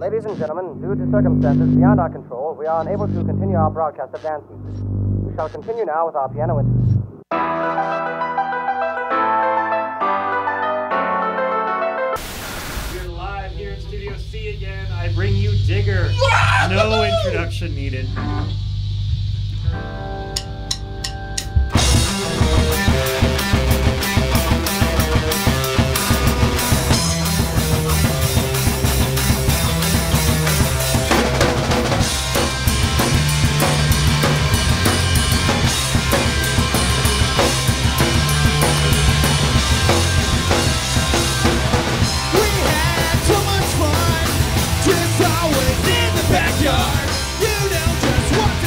Ladies and gentlemen, due to circumstances beyond our control, we are unable to continue our broadcast of dance music. We shall continue now with our piano interlude. We're live here in Studio C again. I bring you Digger. No introduction needed. Backyard, you know just what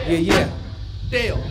Yeah. Dale.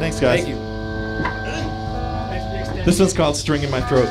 Thanks, guys. Thank you. This one's called String in My Throat.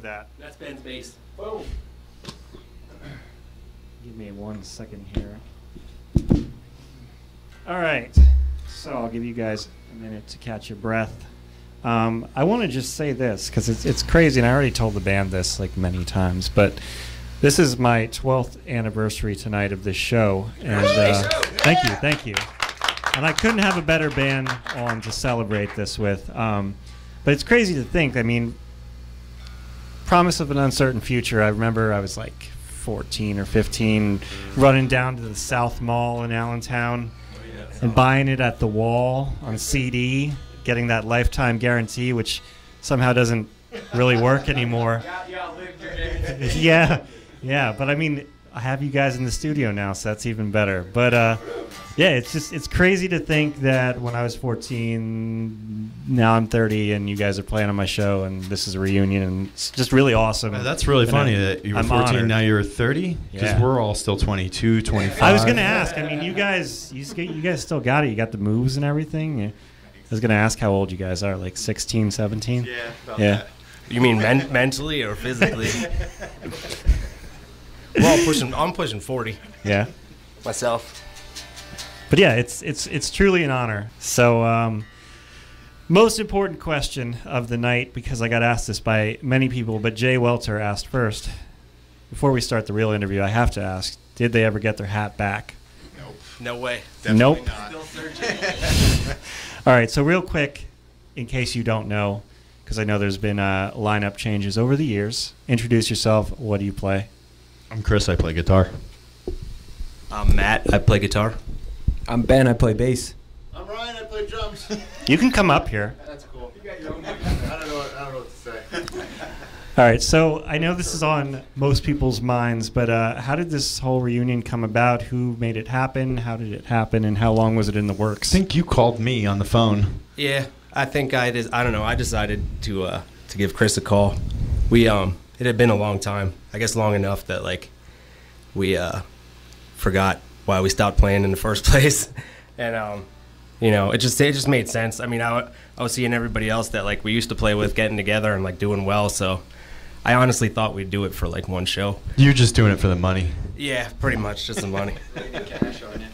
with that. That's Ben's bass. Boom. Give me 1 second here. All right. So I'll give you guys a minute to catch your breath. I want to just say this because it's crazy, and I already told the band this like many times, but this is my 12th anniversary tonight of this show, and thank you. And I couldn't have a better band on to celebrate this with. But it's crazy to think. I mean, Promise of an Uncertain Future. I remember I was like 14 or 15, running down to the South Mall in Allentown and buying it at the Wall on CD, getting that lifetime guarantee, which somehow doesn't really work anymore. Yeah, but I mean, I have you guys in the studio now, so that's even better. But yeah, it's crazy to think that when I was 14, now I'm 30, and you guys are playing on my show, and this is a reunion, and it's just really awesome. That's really funny that you were 14, honored. now you're 30, because we're all still 22, 25. I was gonna ask. I mean, you guys still got it. You got the moves and everything. I was gonna ask how old you guys are, like 16, 17. Yeah. Yeah. You mean mentally or physically? Well, I'm pushing 40 Yeah. myself. But yeah, it's truly an honor. So, most important question of the night, because I got asked this by many people, but Jay Welter asked first. Before we start the real interview, I have to ask: did they ever get their hat back? Nope. No way. Nope. Still searching. All right. So real quick, in case you don't know, because I know there's been lineup changes over the years. Introduce yourself. What do you play? I'm Chris. I play guitar. I'm Matt. I play guitar. I'm Ben. I play bass. I'm Ryan. I play drums. You can come up here. That's cool. You got your own I don't know what to say. All right, so I know this is on most people's minds, but how did this whole reunion come about? Who made it happen? How did it happen? And how long was it in the works? I think you called me on the phone. Yeah, I think I don't know. I decided to give Chris a call. We it had been a long time. I guess long enough that like we forgot why we stopped playing in the first place, and you know, it just made sense. I mean, I was seeing everybody else that like we used to play with getting together and like doing well, so I honestly thought we'd do it for like one show. You're just doing it for the money. Yeah, pretty much just the money.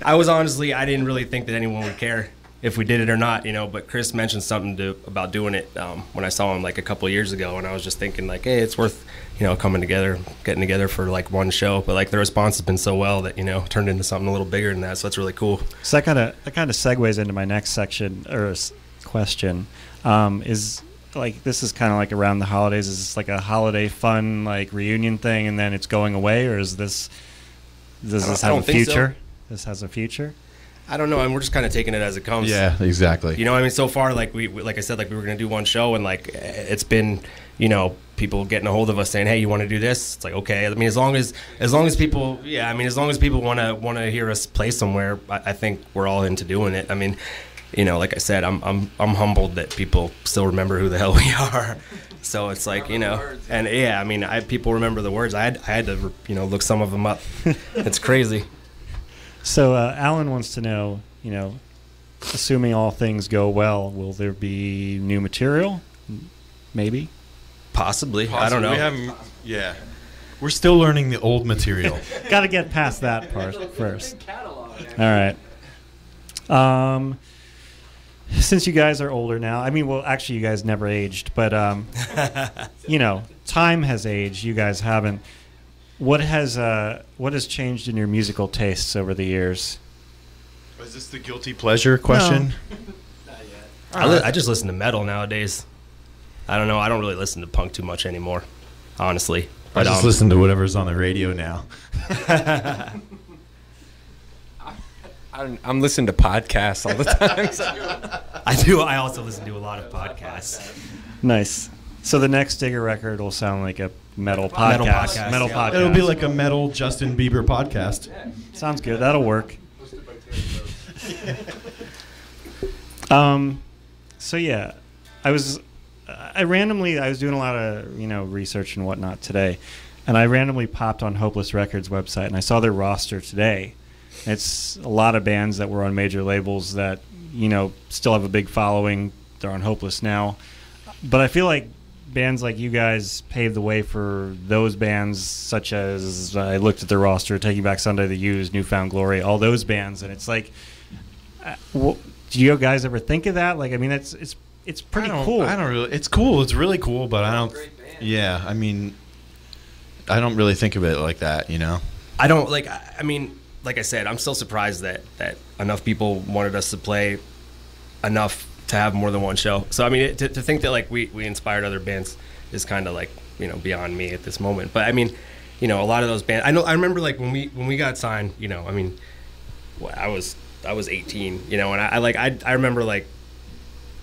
I didn't really think that anyone would care if we did it or not, you know, but Chris mentioned something about doing it when I saw him like a couple of years ago, and I was just thinking like, hey, it's worth, you know, getting together for like one show. But like the response has been so well that, you know, it turned into something a little bigger than that, so that's really cool. So that kind of segues into my next section or question. Is like, this is kind of like around the holidays. Is this like a holiday fun like reunion thing, and then it's going away, or does this have a future? So. This has a future. I don't know, and we're just kind of taking it as it comes. Yeah, exactly. You know, I mean, so far, like we like I said, like we were gonna do one show, and like it's been, you know, people getting a hold of us saying, hey, you want to do this? It's like, okay. I mean, as long as people, yeah, I mean, as long as people want to hear us play somewhere, I think we're all into doing it. I mean, you know, like I said, I'm humbled that people still remember who the hell we are. So it's like, you know, and yeah, I mean, people remember the words. I had to, you know, look some of them up. It's crazy. So Alan wants to know, you know, assuming all things go well, will there be new material? Maybe. Possibly. I don't know. We haven't. Yeah. We're still learning the old material. Got to get past that part first. All right. Since you guys are older now, I mean, well, actually, you guys never aged, but you know, time has aged. You guys haven't. What has changed in your musical tastes over the years? Was this the guilty pleasure question? No. Not yet. I just listen to metal nowadays. I don't know. I don't really listen to punk too much anymore, honestly. I just listen to whatever's on the radio now. I'm listening to podcasts all the time. I do. I also listen to a lot of podcasts. Nice. So the next Digger record will sound like a metal podcast. Metal podcast. It'll be like a metal Justin Bieber podcast. Sounds good. That'll work. So yeah, I was doing a lot of, you know, research and whatnot today, and I randomly popped on Hopeless Records website, and I saw their roster today. It's a lot of bands that were on major labels that, you know, still have a big following. They're on Hopeless now, but I feel like bands like you guys paved the way for those bands, such as I looked at their roster, Taking Back Sunday, The Used, Newfound Glory, all those bands, and it's like, do you guys ever think of that? Like, I mean, it's pretty cool. I don't really. It's cool. It's really cool, but I don't. Yeah, I mean, I don't really think of it like that. You know. I don't like. I mean, like I said, I'm still surprised that enough people wanted us to play enough to have more than one show. So I mean, to think that like we inspired other bands is kind of like, you know, beyond me at this moment. But I mean, you know, a lot of those bands. I remember like when we got signed. You know, I mean, I was 18. You know, and I remember like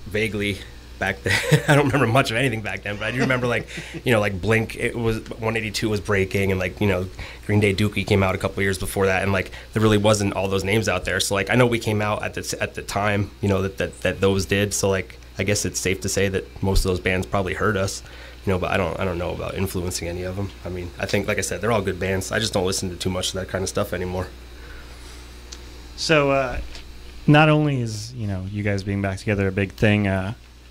vaguely back then. I don't remember much of anything back then, but I do remember like, you know, like Blink, it was 182 was breaking, and like, you know, Green Day Dookie came out a couple years before that, and like there really wasn't all those names out there. So like I know we came out at the time, you know, that those did. So like I guess it's safe to say that most of those bands probably heard us, you know, but I don't know about influencing any of them. I mean, I think, like I said, they're all good bands. I just don't listen to too much of that kind of stuff anymore. So not only is, you know, you guys being back together a big thing,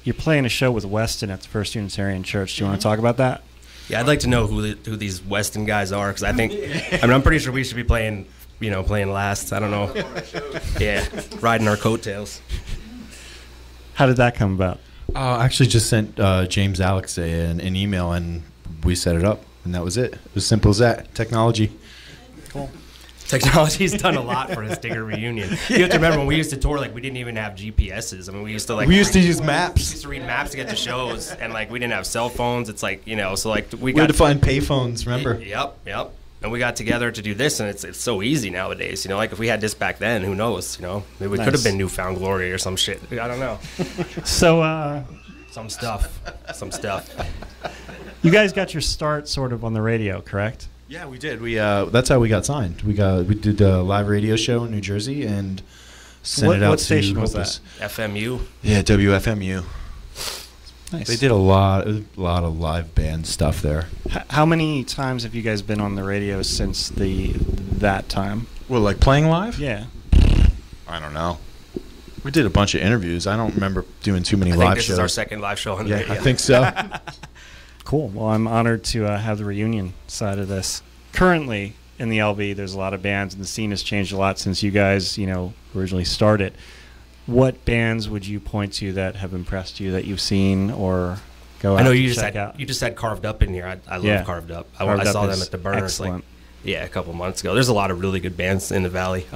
you're playing a show with Weston at the First Unitarian Church. Do you want to talk about that? Yeah, I'd like to know who these Weston guys are, because I think, I mean, I'm pretty sure we should be playing last. I don't know. Yeah, riding our coattails. How did that come about? I actually just sent James Alex an email, and we set it up, and that was it. It was as simple as that. Technology. Cool. Technology's done a lot for this Digger reunion. You have to remember when we used to tour, like we didn't even have GPSs. I mean, we used to use maps. We used to read maps to get to shows, and like we didn't have cell phones. It's like, you know, so like we had to find payphones. Remember? Yep. And we got together to do this, and it's so easy nowadays. You know, like if we had this back then, who knows? You know, maybe we could have been Newfound Glory or some shit. I don't know. So, some stuff. You guys got your start sort of on the radio, correct? Yeah, we did. We that's how we got signed. We did a live radio show in New Jersey and sent it out to. What station was that? FMU. Yeah, WFMU. Nice. They did a lot of live band stuff there. How many times have you guys been on the radio since that time? Well, like playing live? Yeah. I don't know. We did a bunch of interviews. I don't remember doing too many I live think this shows. is our second live show on the radio. I think so. Cool. Well, I'm honored to have the reunion side of this. Currently, in the LB, there's a lot of bands, and the scene has changed a lot since you guys, you know, originally started. What bands would you point to that have impressed you that you've seen or go out? I know you just had Carved Up in here. I love Carved Up. I saw them at the Burners excellent. A couple months ago. There's a lot of really good bands in the Valley.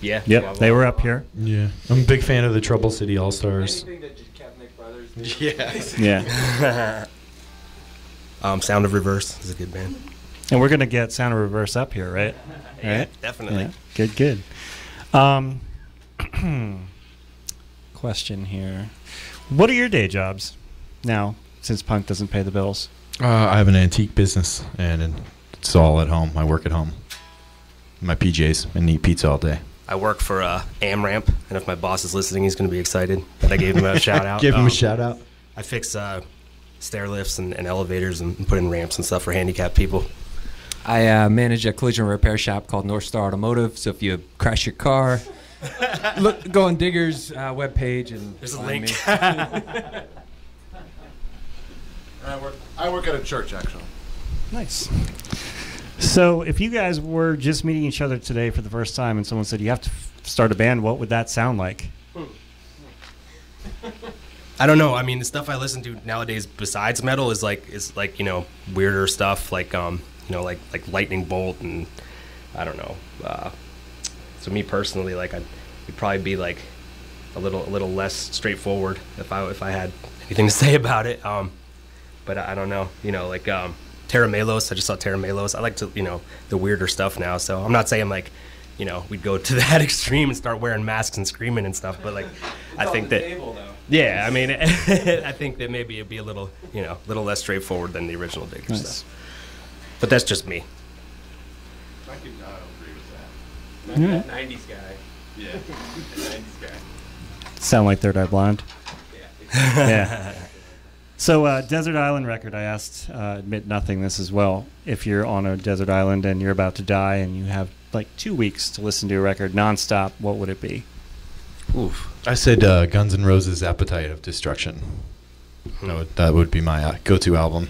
Yeah. Yep, they were up here. Yeah, I'm a big fan of the Trouble City All Stars. Anything that just kept Nick Brothers did. Yeah. Sound of Reverse is a good band. And we're gonna get Sound of Reverse up here, right? Yeah, right? definitely. Yeah. Good. Question here. What are your day jobs now, since punk doesn't pay the bills? I have an antique business, and it's all at home. I work at home. My PJs and eat pizza all day. I work for AmRamp, and if my boss is listening, he's going to be excited that I gave him a shout out. Give him a shout out. I fix stair lifts and elevators and put in ramps and stuff for handicapped people. I manage a collision repair shop called North Star Automotive. So if you crash your car, go on Digger's webpage and there's a find link. me. I work at a church, actually. Nice. So if you guys were just meeting each other today for the first time and someone said you have to start a band, what would that sound like? I don't know. I mean, the stuff I listen to nowadays besides metal is like you know, weirder stuff like you know, like Lightning Bolt, and I don't know. So me personally, like it'd probably be like a little less straightforward if I had anything to say about it. But I don't know. You know, like Terra Melos. I just saw Terra Melos. I like to, you know, the weirder stuff now. So I'm not saying like, you know, we'd go to that extreme and start wearing masks and screaming and stuff. But like, I think that. Yeah, I mean, I think that maybe it'd be a little, you know, a little less straightforward than the original Digger stuff. But that's just me. I don't agree with that. Yeah. 90s guy. Yeah. 90s guy. Sound like Third Eye Blind? Yeah. So Desert Island record, I asked Admit Nothing this as well. If you're on a desert island and you're about to die and you have like 2 weeks to listen to a record nonstop, what would it be? Oof. I said Guns N' Roses' Appetite of Destruction. That would be my go-to album.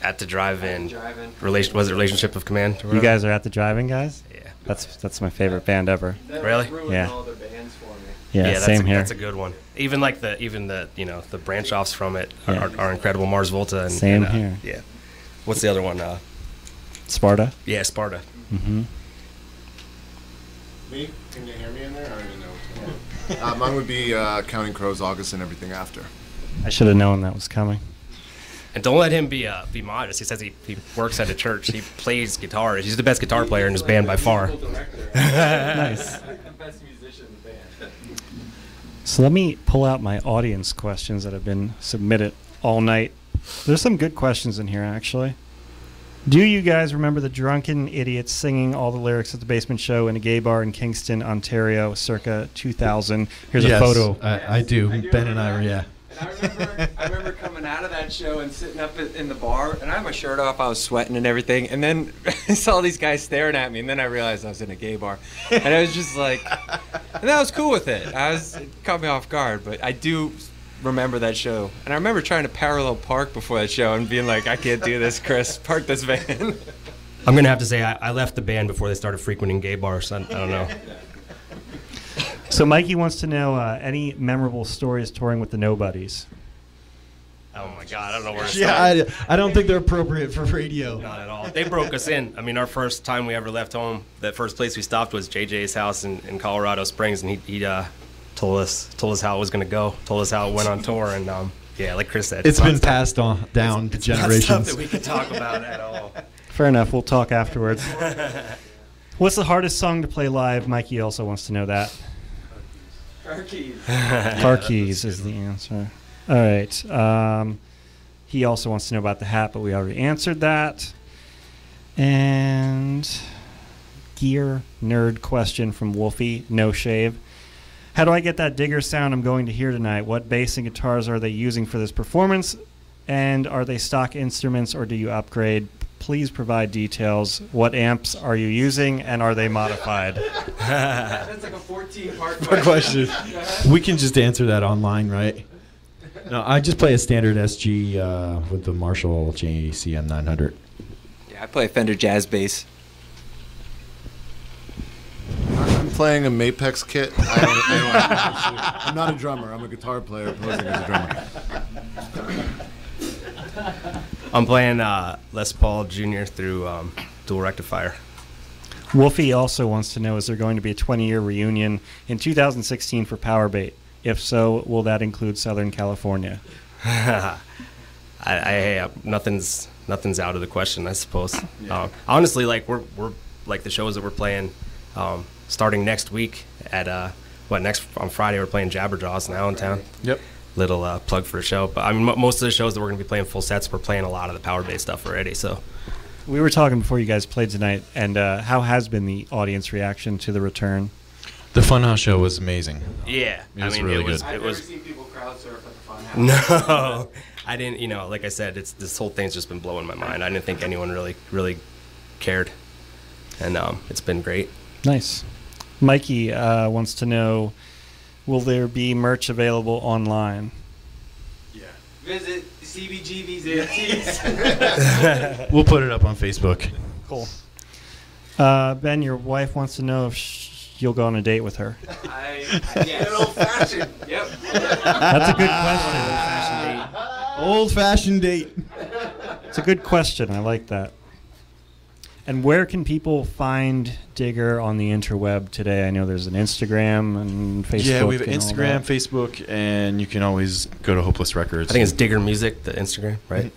At the drive-in. Was it Relationship of Command? You guys are at the drive-in, guys? Yeah. That's my favorite band ever. Really? Yeah. all their bands for me. Yeah, same here. That's a good one. Even the the branch offs from it Yeah. are incredible. Mars Volta and Same here. Yeah. What's the other one? Sparta. Yeah, Sparta. Mm-hmm. Me? Can you hear me in there? I don't even know. Mine would be Counting Crows, August, and Everything After. I should have known that was coming. And don't let him be modest. He says he works at a church. He plays guitar. He's the best guitar player in his band by far. Nice. Best musician in the band. So let me pull out my audience questions that have been submitted all night. There's some good questions in here, actually. Do you guys remember the drunken idiots singing all the lyrics at the Basement Show in a gay bar in Kingston, Ontario, circa 2000? Here's a photo. I do. Ben and I were, yeah. And I remember coming out of that show and sitting up in the bar, and I had my shirt off, I was sweating and everything, and then I saw these guys staring at me, and then I realized I was in a gay bar. And I was just like, and I was cool with it. It caught me off guard, but I do remember that show. And I remember trying to parallel park before that show and being like, I can't do this, Chris. Park this van. I'm gonna have to say I left the band before they started frequenting gay bars. I don't know. So Mikey wants to know any memorable stories touring with the Nobodies. Oh my God, I don't know where to start. Yeah, I don't think they're appropriate for radio. Not at all. They broke us in. I mean, our first time we ever left home, that first place we stopped was JJ's house in Colorado Springs, and he told us how it was going to go, told us how it went on tour, and yeah, like Chris said, It's been passed on down to it's not generations. stuff that we could talk about at all. Fair enough. We'll talk afterwards. What's the hardest song to play live? Mikey also wants to know that. Car keys. Car keys is the answer. All right. He also wants to know about the hat, but we already answered that. And gear nerd question from Wolfie, no shave. How do I get that Digger sound I'm going to hear tonight? What bass and guitars are they using for this performance? And are they stock instruments or do you upgrade? Please provide details. What amps are you using and are they modified? That's like a 14-part question. We can just answer that online, right? No, I just play a standard SG with the Marshall JCM 900. Yeah, I play Fender jazz bass. I'm playing a Mapex kit. I'm not a drummer. I'm a guitar player posing as a drummer. I'm playing Les Paul Jr. through Dual Rectifier. Wolfie also wants to know, is there going to be a 20-year reunion in 2016 for Powerbait? If so, will that include Southern California? Nothing's out of the question, I suppose. Yeah. Honestly, like we're like the shows that we're playing starting next week at on Friday we're playing Jabberjaws in Allentown. Yep. Little plug for a show, but I mean most of the shows that we're going to be playing full sets, we're playing a lot of the Powerbait stuff already. So we were talking before you guys played tonight, and how has been the audience reaction to the return? The Funhouse show was amazing. Yeah, it was really good. I've never seen people crowd surf at the Funhouse. No, I didn't. You know, like I said, this whole thing's just been blowing my mind. I didn't think anyone really cared, and it's been great. Nice. Mikey wants to know, will there be merch available online? Yeah. Visit CBGB's NFTs. We'll put it up on Facebook. Cool. Ben, your wife wants to know if you'll go on a date with her. Yeah, old-fashioned. Yep. That's a good question. Old-fashioned date. It's a good question. I like that. And where can people find Digger on the interweb today? I know there's an Instagram and Facebook. Yeah, we have and Instagram, all that. Facebook, and you can always go to Hopeless Records. I think it's Digger Music, the Instagram, right?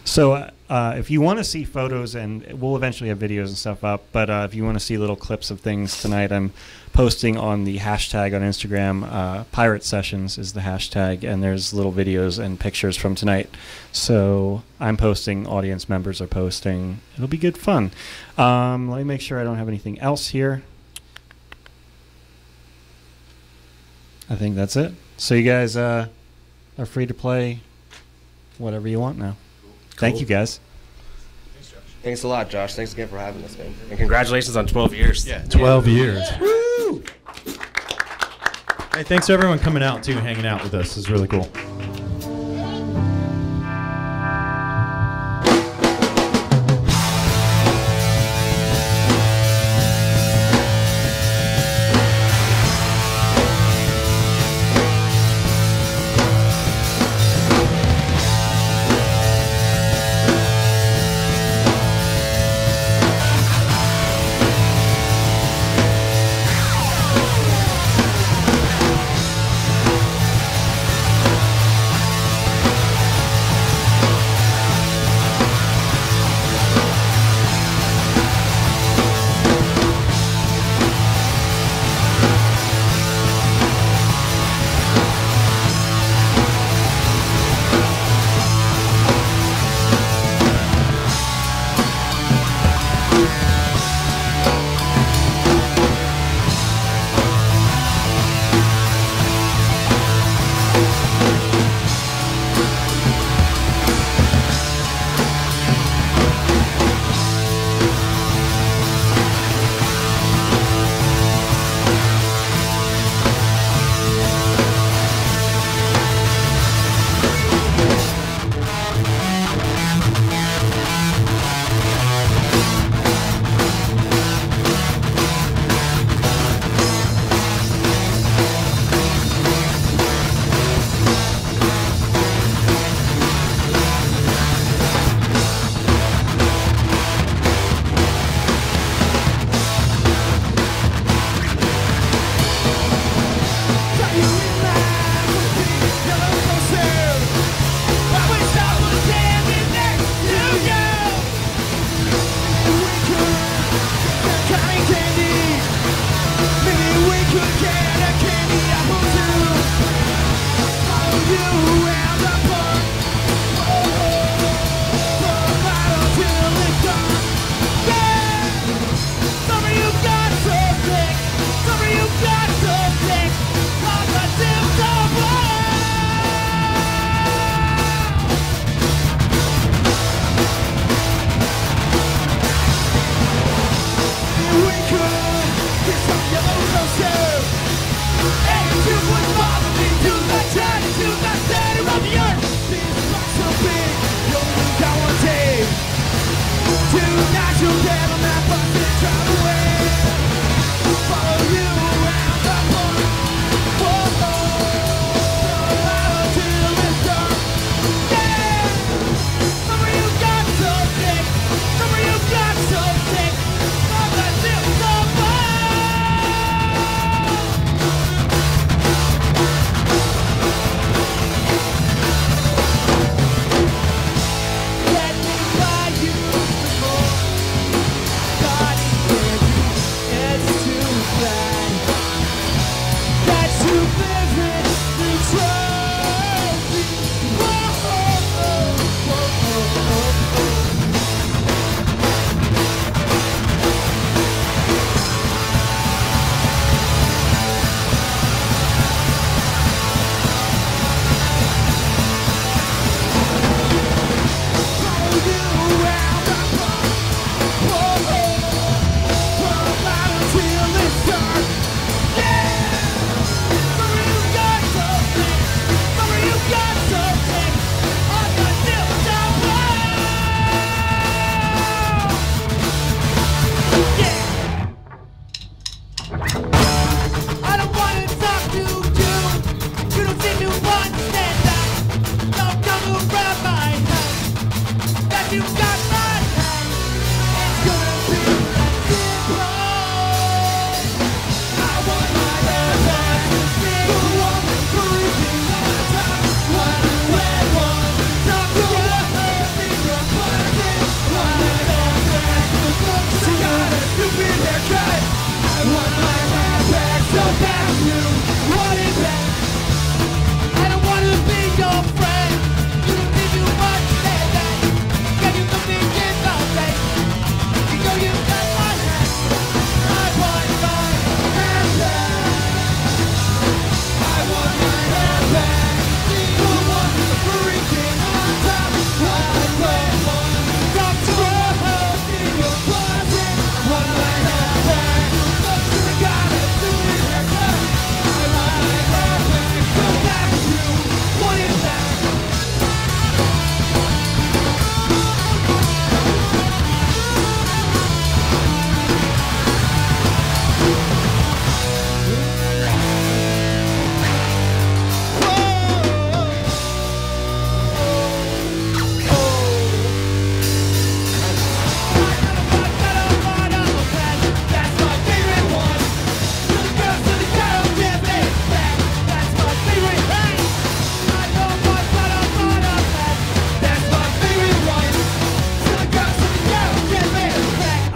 So if you want to see photos, and we'll eventually have videos and stuff up, but if you want to see little clips of things tonight, I'm posting on the hashtag on Instagram. Pirate Sessions is the hashtag, and there's little videos and pictures from tonight. So I'm posting, audience members are posting. It'll be good fun. Let me make sure I don't have anything else here. I think that's it. So you guys are free to play whatever you want now. Thank you, guys. Thanks a lot, Josh. Thanks again for having us, man. And congratulations on 12 years. Yeah, 12 years. Woo! Hey, thanks to everyone coming out, too, hanging out with us. It's really cool.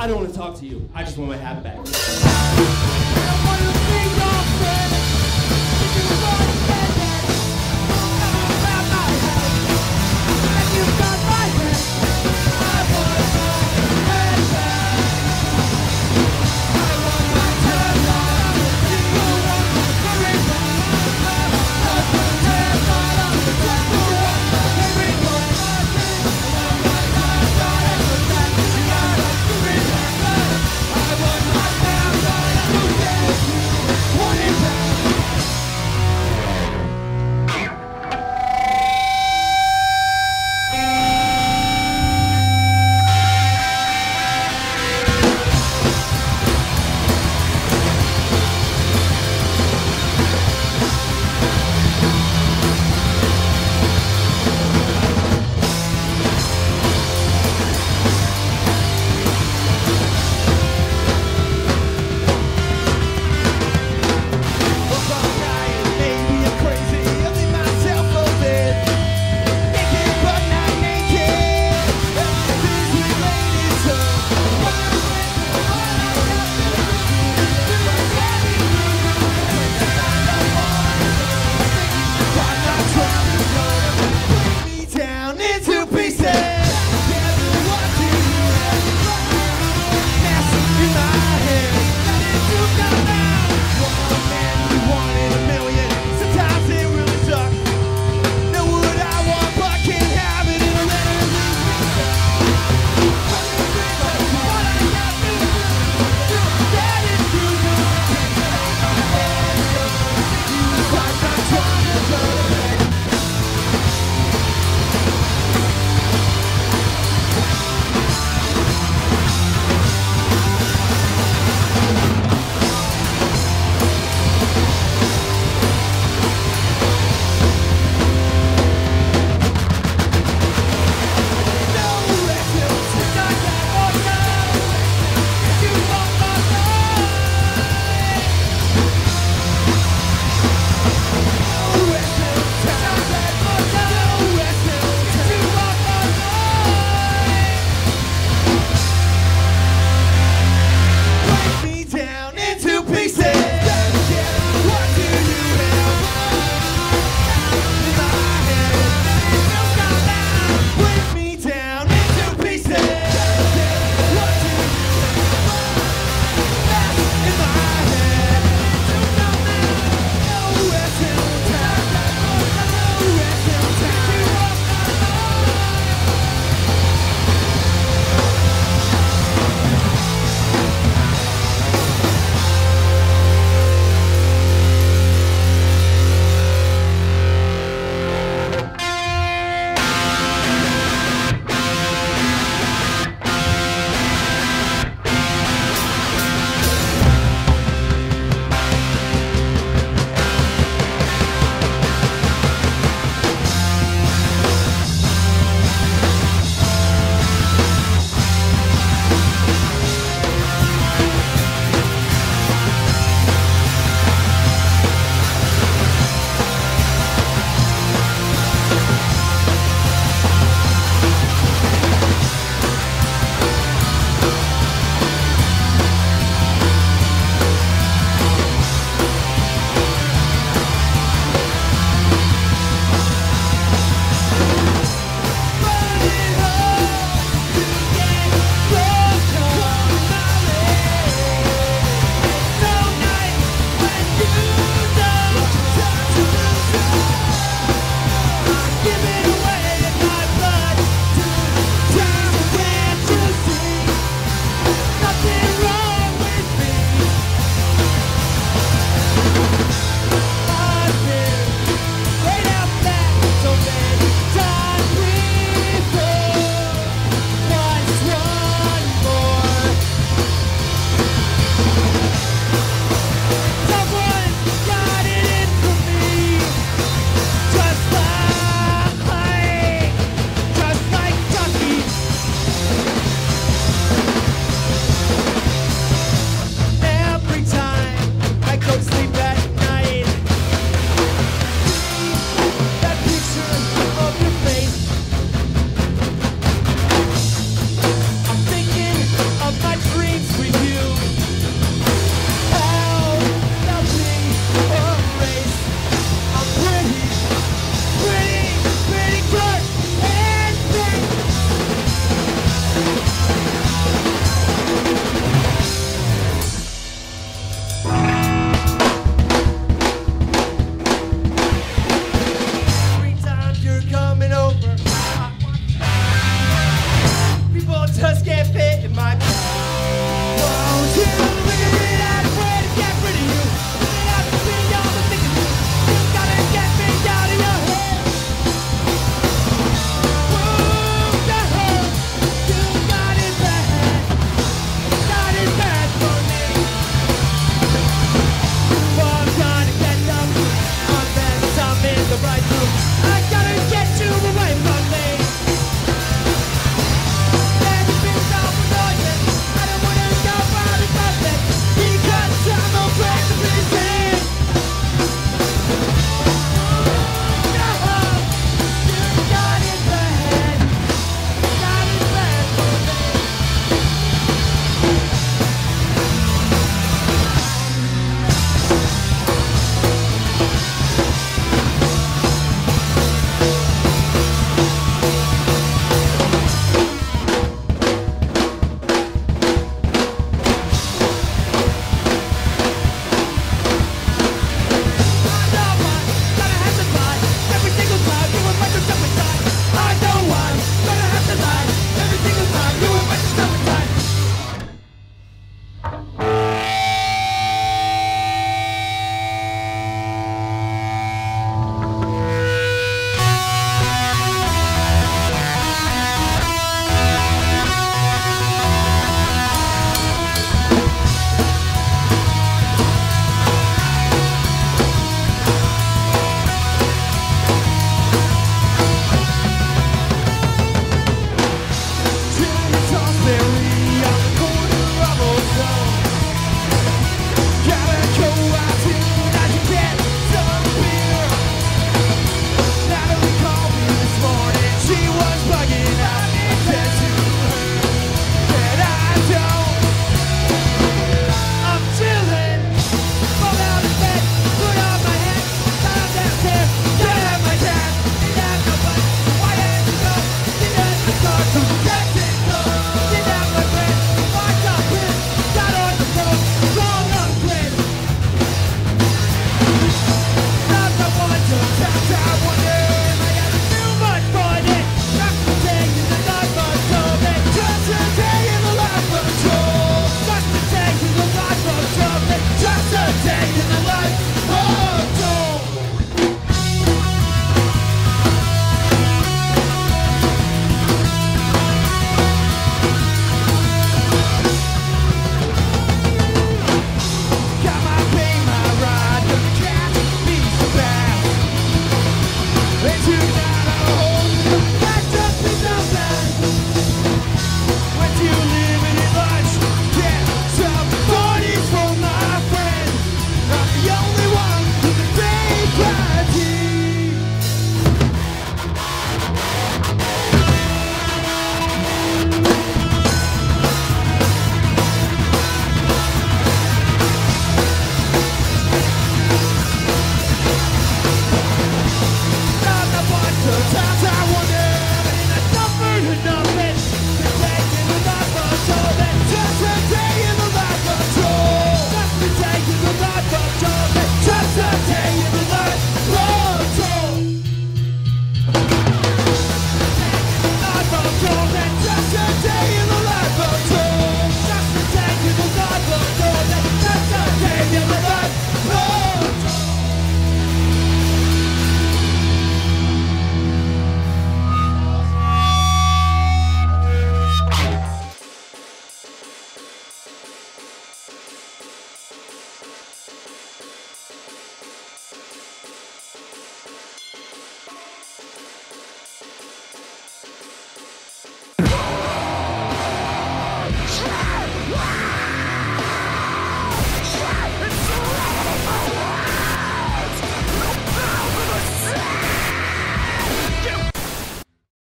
I don't want to talk to you. I just want my hat back. I don't want to be your friend.